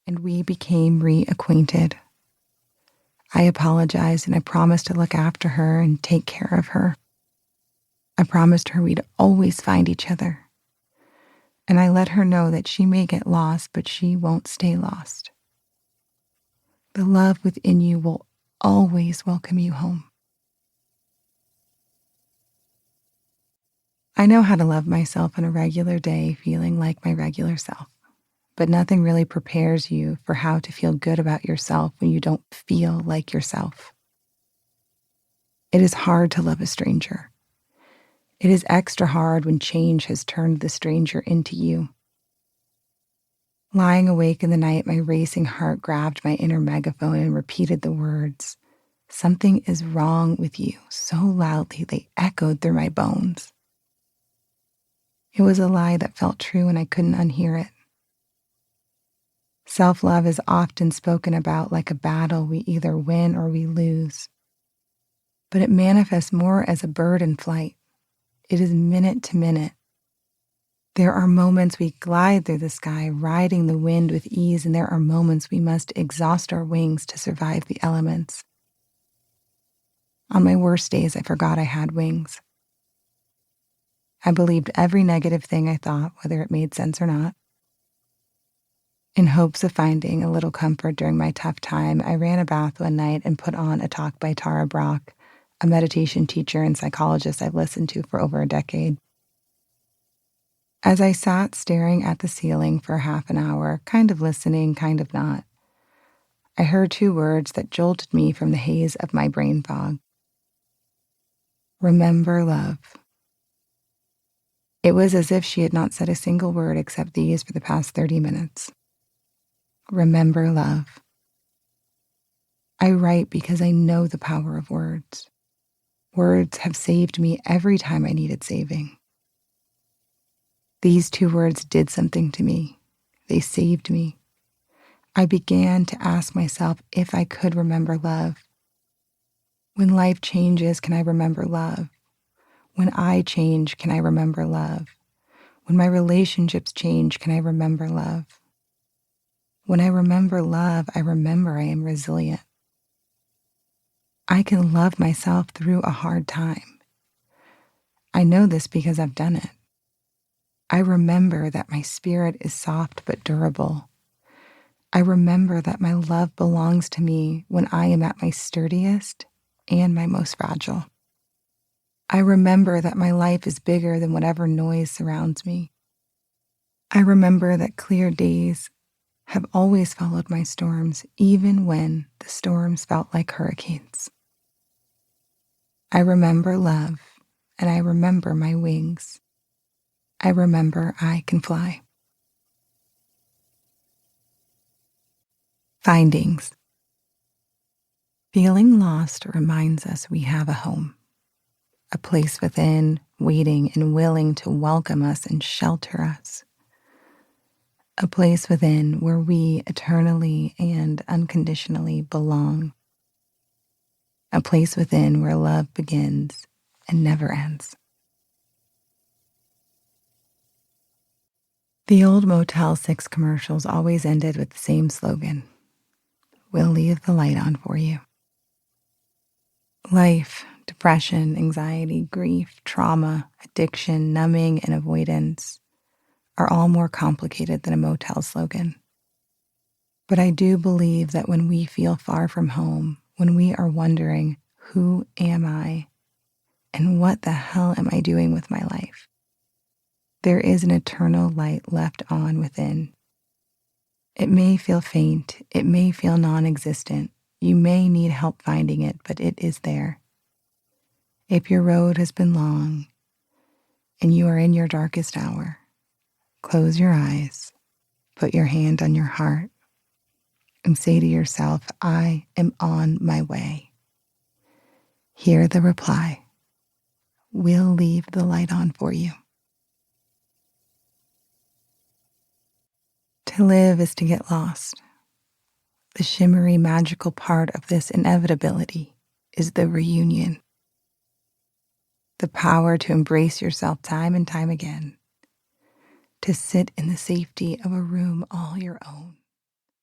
and we became reacquainted. I apologized and I promised to look after her and take care of her. I promised her we'd always find each other. And I let her know that she may get lost, but she won't stay lost. The love within you will always welcome you home. I know how to love myself on a regular day, feeling like my regular self. But nothing really prepares you for how to feel good about yourself when you don't feel like yourself. It is hard to love a stranger. It is extra hard when change has turned the stranger into you. Lying awake in the night, my racing heart grabbed my inner megaphone and repeated the words, "Something is wrong with you," so loudly they echoed through my bones. It was a lie that felt true and I couldn't unhear it. Self-love is often spoken about like a battle we either win or we lose. But it manifests more as a bird in flight. It is minute to minute. There are moments we glide through the sky, riding the wind with ease, and there are moments we must exhaust our wings to survive the elements. On my worst days, I forgot I had wings. I believed every negative thing I thought, whether it made sense or not. In hopes of finding a little comfort during my tough time, I ran a bath one night and put on a talk by Tara Brach, a meditation teacher and psychologist I've listened to for over a decade. As I sat staring at the ceiling for half an hour, kind of listening, kind of not, I heard two words that jolted me from the haze of my brain fog. Remember love. It was as if she had not said a single word except these for the past 30 minutes. Remember love. I write because I know the power of words. Words have saved me every time I needed saving. These two words did something to me. They saved me. I began to ask myself if I could remember love. When life changes, can I remember love? When I change, can I remember love? When my relationships change, can I remember love? When I remember love, I remember I am resilient. I can love myself through a hard time. I know this because I've done it. I remember that my spirit is soft but durable. I remember that my love belongs to me when I am at my sturdiest and my most fragile. I remember that my life is bigger than whatever noise surrounds me. I remember that clear days have always followed my storms, even when the storms felt like hurricanes. I remember love, and I remember my wings. I remember I can fly. Findings. Feeling lost reminds us we have a home, a place within, waiting and willing to welcome us and shelter us. A place within where we eternally and unconditionally belong. A place within where love begins and never ends. The old Motel 6 commercials always ended with the same slogan: "We'll leave the light on for you." Life, depression, anxiety, grief, trauma, addiction, numbing, and avoidance are all more complicated than a motel slogan. But I do believe that when we feel far from home, when we are wondering, who am I? And what the hell am I doing with my life? There is an eternal light left on within. It may feel faint, it may feel non-existent, you may need help finding it, but it is there. If your road has been long and you are in your darkest hour, close your eyes, put your hand on your heart, and say to yourself, I am on my way. Hear the reply. We'll leave the light on for you. To live is to get lost. The shimmery, magical part of this inevitability is the reunion. The power to embrace yourself time and time again. To sit in the safety of a room all your own.